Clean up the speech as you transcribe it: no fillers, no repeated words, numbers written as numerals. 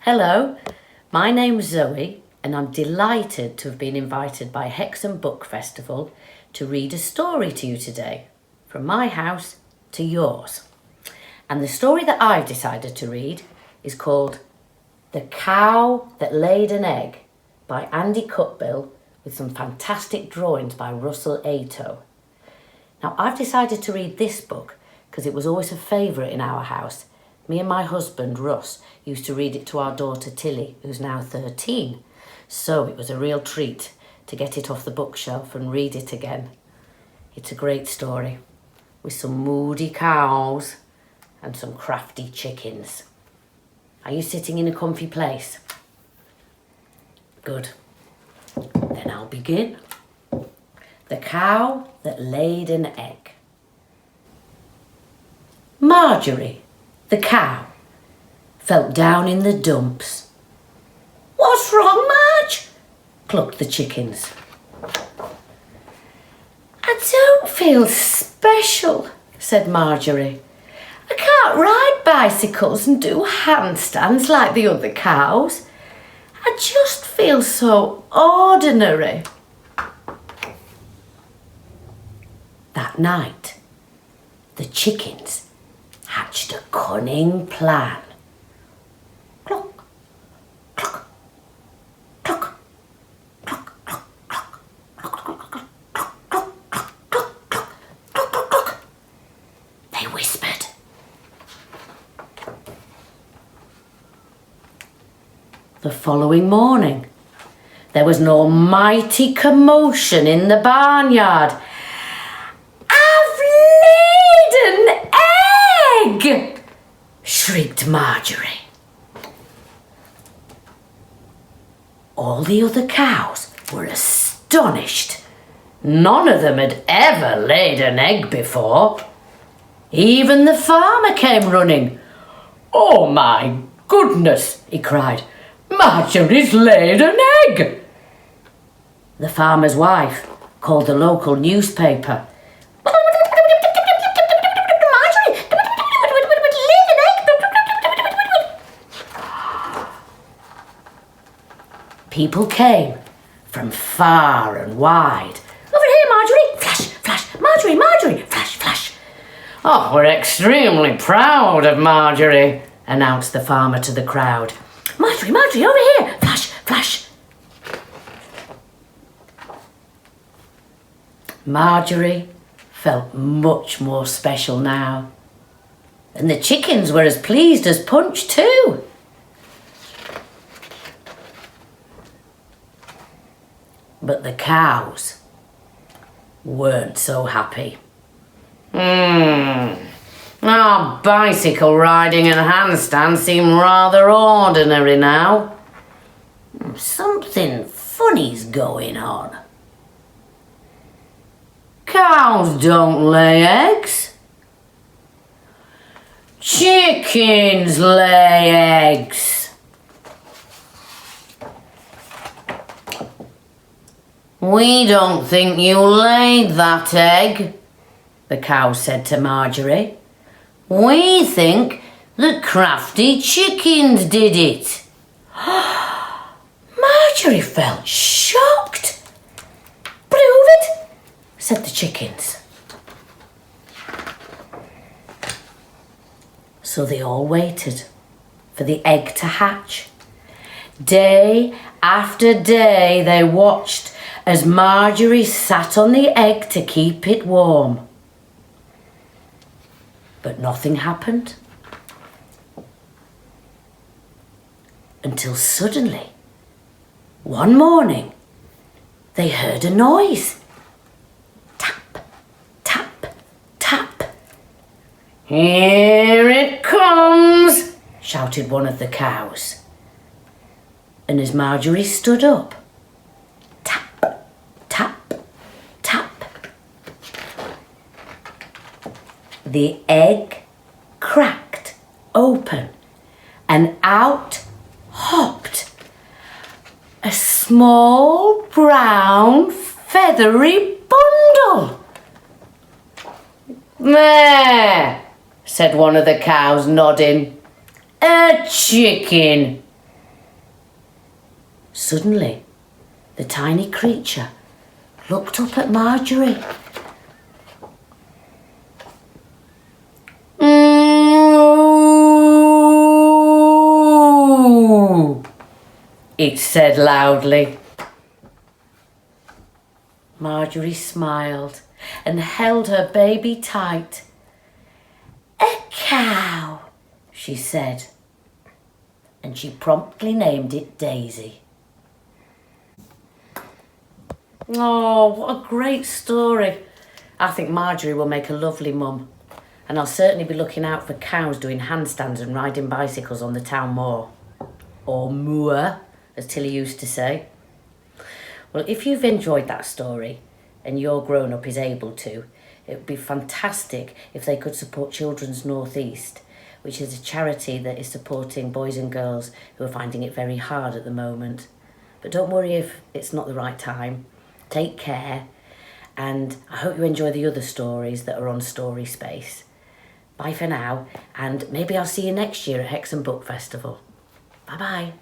Hello, my name's Zoe and I'm delighted to have been invited by Hexham Book Festival to read a story to you today, from my house to yours. And the story that I've decided to read is called The Cow That Laid an Egg by Andy Cutbill, with some fantastic drawings by Russell Ayto. Now, I've decided to read this book because it was always a favourite in our house. Me and my husband, Russ, used to read it to our daughter Tilly, who's now 13. So it was a real treat to get it off the bookshelf and read it again. It's a great story with some moody cows and some crafty chickens. Are you sitting in a comfy place? Good. Then I'll begin. The Cow That Laid an Egg. Marjorie, the cow, felt down in the dumps. "What's wrong, Marge?" clucked the chickens. "I don't feel special," said Marjorie. "I can't ride bicycles and do handstands like the other cows. I just feel so ordinary." That night, the chickens hatched a cunning plan. Cluck, cluck, cluck, cluck, cluck, cluck, cluck, cluck, cluck, cluck, cluck, cluck, cluck, cluck. They whispered. The following morning, there was no mighty commotion in the barnyard. "Egg!" shrieked Marjorie. All the other cows were astonished. None of them had ever laid an egg before. Even the farmer came running. "Oh my goodness," he cried. "Marjorie's laid an egg!" The farmer's wife called the local newspaper. People came from far and wide. "Over here, Marjorie!" Flash, flash. "Marjorie, Marjorie!" Flash, flash. "Oh, we're extremely proud of Marjorie," announced the farmer to the crowd. "Marjorie, Marjorie, over here!" Flash, flash. Marjorie felt much more special now. And the chickens were as pleased as Punch too. But the cows weren't so happy. Our bicycle riding and handstand seem rather ordinary now. Something funny's going on. Cows don't lay eggs. Chickens lay eggs. "We don't think you laid that egg," the cow said to Marjorie. "We think the crafty chickens did it." Marjorie felt shocked. "Prove it," said the chickens. So they all waited for the egg to hatch. Day after day they watched as Marjorie sat on the egg to keep it warm. But nothing happened. Until suddenly, one morning, they heard a noise. Tap, tap, tap. "Here it comes," shouted one of the cows. And as Marjorie stood up, tap, tap, tap, the egg cracked open and out hopped a small brown feathery bundle. "There," said one of the cows, nodding. "A chicken. Suddenly, the tiny creature looked up at Marjorie. "Moo!" it said loudly. Marjorie smiled and held her baby tight. "A cow," she said, and she promptly named it Daisy. Oh, what a great story. I think Marjorie will make a lovely mum, and I'll certainly be looking out for cows doing handstands and riding bicycles on the town moor. Or moor, as Tilly used to say. Well, if you've enjoyed that story and your grown-up is able to, it would be fantastic if they could support Children's North East, which is a charity that is supporting boys and girls who are finding it very hard at the moment. But don't worry if it's not the right time. Take care, and I hope you enjoy the other stories that are on Story Space. Bye for now, and maybe I'll see you next year at Hexham Book Festival. Bye-bye.